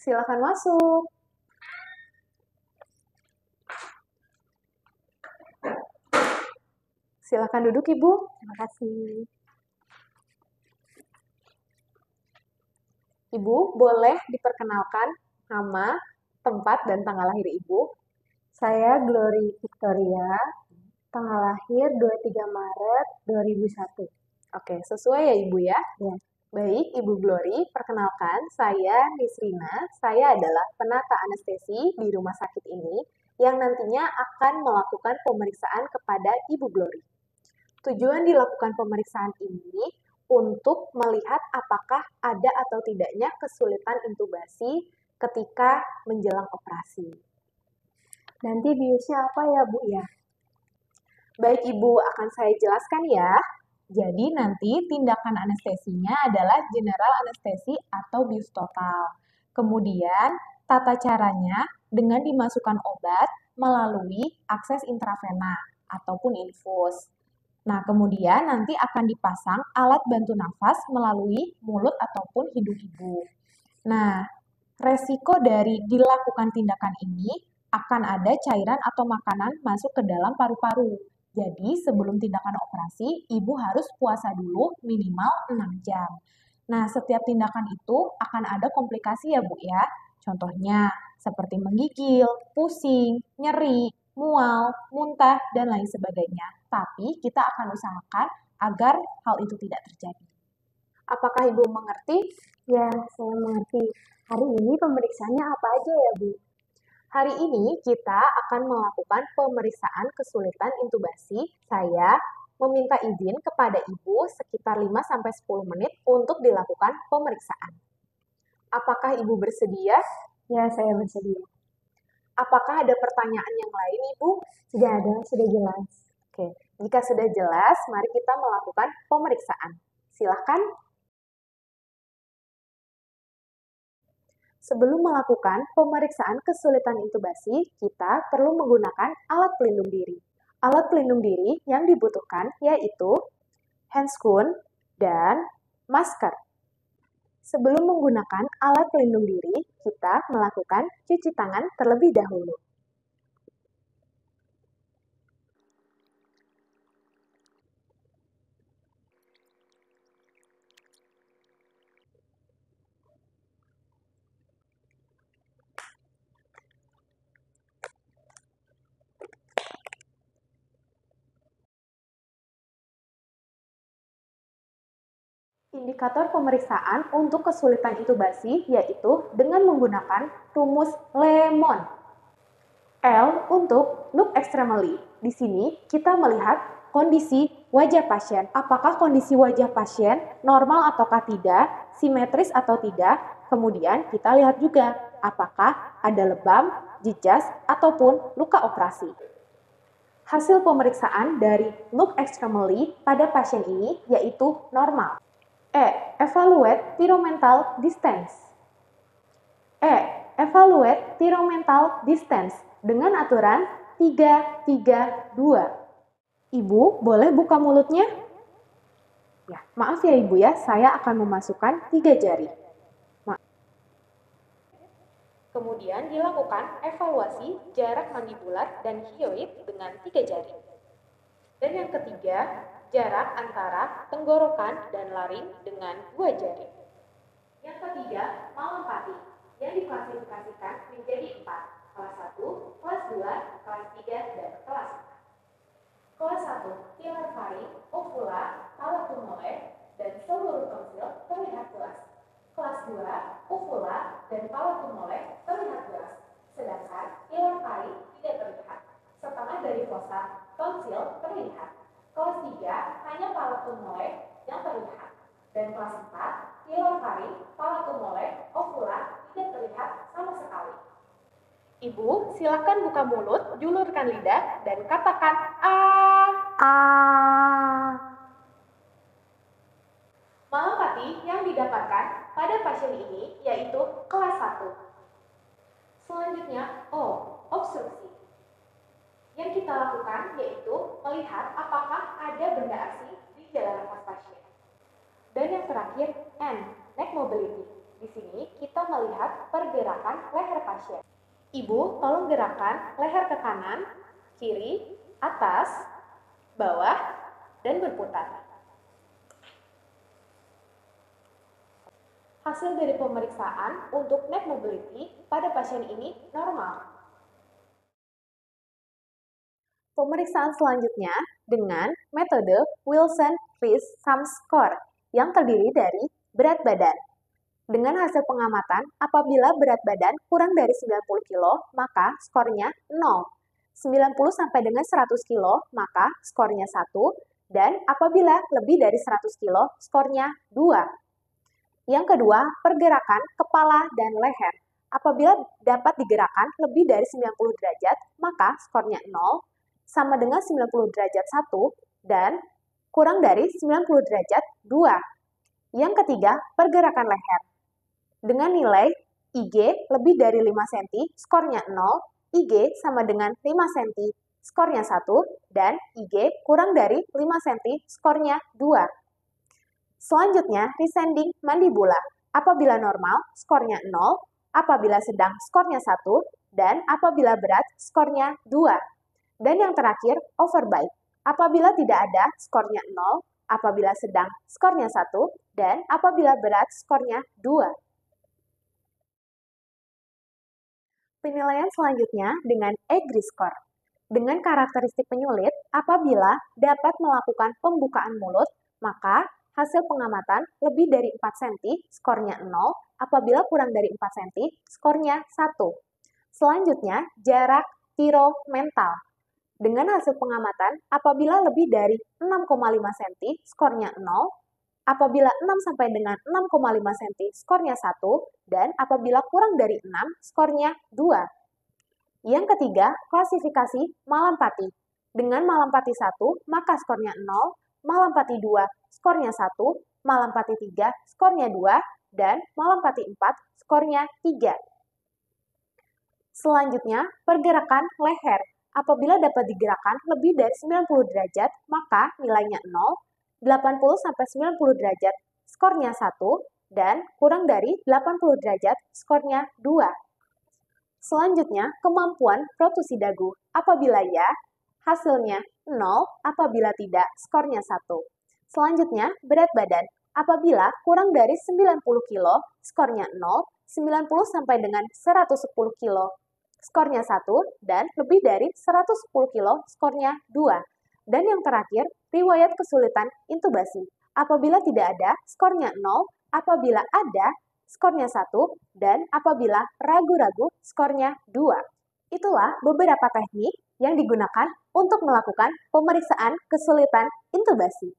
Silakan masuk. Silakan duduk, Ibu. Terima kasih. Ibu, boleh diperkenalkan nama, tempat, dan tanggal lahir Ibu? Saya Glory Victoria, tanggal lahir 23 Maret 2001. Oke, sesuai ya Ibu ya? Ya. Baik, Ibu Glory, perkenalkan saya Nisrina. Saya adalah penata anestesi di rumah sakit ini yang nantinya akan melakukan pemeriksaan kepada Ibu Glory. Tujuan dilakukan pemeriksaan ini untuk melihat apakah ada atau tidaknya kesulitan intubasi ketika menjelang operasi. Nanti biusnya apa ya, Bu ya? Baik Ibu, akan saya jelaskan ya. Jadi nanti tindakan anestesinya adalah general anestesi atau bius total. Kemudian tata caranya dengan dimasukkan obat melalui akses intravena ataupun infus. Nah, kemudian nanti akan dipasang alat bantu nafas melalui mulut ataupun hidung ibu. Nah, resiko dari dilakukan tindakan ini akan ada cairan atau makanan masuk ke dalam paru-paru. Jadi, sebelum tindakan operasi, ibu harus puasa dulu minimal 6 jam. Nah, setiap tindakan itu akan ada komplikasi ya, Bu ya. Contohnya, seperti menggigil, pusing, nyeri, mual, muntah, dan lain sebagainya. Tapi kita akan usahakan agar hal itu tidak terjadi. Apakah Ibu mengerti? Ya, saya mengerti. Hari ini pemeriksaannya apa aja ya, Bu? Hari ini kita akan melakukan pemeriksaan kesulitan intubasi. Saya meminta izin kepada Ibu sekitar 5-10 menit untuk dilakukan pemeriksaan. Apakah Ibu bersedia? Ya, saya bersedia. Apakah ada pertanyaan yang lain, Ibu? Sudah ada, sudah jelas. Oke, jika sudah jelas, mari kita melakukan pemeriksaan. Silakan. Sebelum melakukan pemeriksaan kesulitan intubasi, kita perlu menggunakan alat pelindung diri. Alat pelindung diri yang dibutuhkan yaitu handscoon dan masker. Sebelum menggunakan alat pelindung diri, kita melakukan cuci tangan terlebih dahulu. Indikator pemeriksaan untuk kesulitan intubasi yaitu dengan menggunakan rumus Lemon. L untuk look extremely. Di sini kita melihat kondisi wajah pasien. Apakah kondisi wajah pasien normal ataukah tidak, simetris atau tidak. Kemudian kita lihat juga apakah ada lebam, jijas, ataupun luka operasi. Hasil pemeriksaan dari look extremely pada pasien ini yaitu normal. Evaluate theromental distance. Evaluate theromental distance dengan aturan 3-3-2. Ibu, boleh buka mulutnya? Ya, maaf ya Ibu ya, saya akan memasukkan 3 jari. Kemudian dilakukan evaluasi jarak mandibular dan hyoid dengan 3 jari. Dan yang ketiga, jarak antara tenggorokan dan laring dengan 2 jari. Yang ketiga, Malampati yang diklasifikasikan menjadi 4, kelas 1, kelas 2, kelas 3, dan kelas 4. Kelas 1, pilar faring, uvula, palatum mole, dan seluruh tonsil terlihat jelas. Kelas 2, uvula dan palatum mole terlihat jelas, sedangkan pilar faring tidak terlihat. Setengah dari fossa tonsil terlihat. Kelas 3 hanya palatum mole yang terlihat. Dan kelas 4, pilar faring, palatum mole, uvula tidak terlihat sama sekali. Ibu, silakan buka mulut, julurkan lidah, dan katakan A. Malampati yang didapatkan pada pasien ini yaitu kelas 1. Selanjutnya, O. Obstruksi. Yang kita lakukan yaitu melihat apakah ada benda asing di jalan nafas pasien. Dan yang terakhir, N. Neck mobility. Di sini kita melihat pergerakan leher pasien. Ibu, tolong gerakan leher ke kanan, kiri, atas, bawah, dan berputar. Hasil dari pemeriksaan untuk neck mobility pada pasien ini normal. Pemeriksaan selanjutnya dengan metode Wilson-Rees Sum Score yang terdiri dari berat badan. Dengan hasil pengamatan, apabila berat badan kurang dari 90 kg, maka skornya 0. 90 sampai dengan 100 kg, maka skornya 1. Dan apabila lebih dari 100 kg, skornya 2. Yang kedua, pergerakan kepala dan leher. Apabila dapat digerakkan lebih dari 90 derajat, maka skornya 0, sama dengan 90 derajat 1, dan kurang dari 90 derajat 2. Yang ketiga, pergerakan leher. Dengan nilai IG lebih dari 5 cm, skornya 0, IG sama dengan 5 cm, skornya 1, dan IG kurang dari 5 cm, skornya 2. Selanjutnya, descending mandibula. Apabila normal, skornya 0, apabila sedang, skornya 1, dan apabila berat, skornya 2. Dan yang terakhir, overbite. Apabila tidak ada, skornya 0, apabila sedang, skornya 1, dan apabila berat, skornya 2. Penilaian selanjutnya dengan EGRI score. Dengan karakteristik penyulit, apabila dapat melakukan pembukaan mulut, maka hasil pengamatan lebih dari 4 cm, skornya 0, apabila kurang dari 4 cm, skornya 1. Selanjutnya, jarak tiromental. Dengan hasil pengamatan, apabila lebih dari 6,5 cm, skornya 0, apabila 6 sampai dengan 6,5 cm, skornya 1, dan apabila kurang dari 6, skornya 2. Yang ketiga, klasifikasi Malampati. Dengan Malampati 1, maka skornya 0, Malampati 2, skornya 1, Malampati 3, skornya 2, dan Malampati 4, skornya 3. Selanjutnya, pergerakan leher. Apabila dapat digerakkan lebih dari 90 derajat, maka nilainya 0, 80 sampai 90 derajat, skornya 1, dan kurang dari 80 derajat, skornya 2. Selanjutnya, kemampuan protusi dagu. Apabila ya, hasilnya 0, apabila tidak, skornya 1. Selanjutnya, berat badan. Apabila kurang dari 90 kg, skornya 0, 90 sampai dengan 110 kg, skornya 1, dan lebih dari 110 kg, skornya 2. Dan yang terakhir, riwayat kesulitan intubasi. Apabila tidak ada, skornya 0, apabila ada, skornya 1, dan apabila ragu-ragu, skornya 2. Itulah beberapa teknik yang digunakan untuk melakukan pemeriksaan kesulitan intubasi.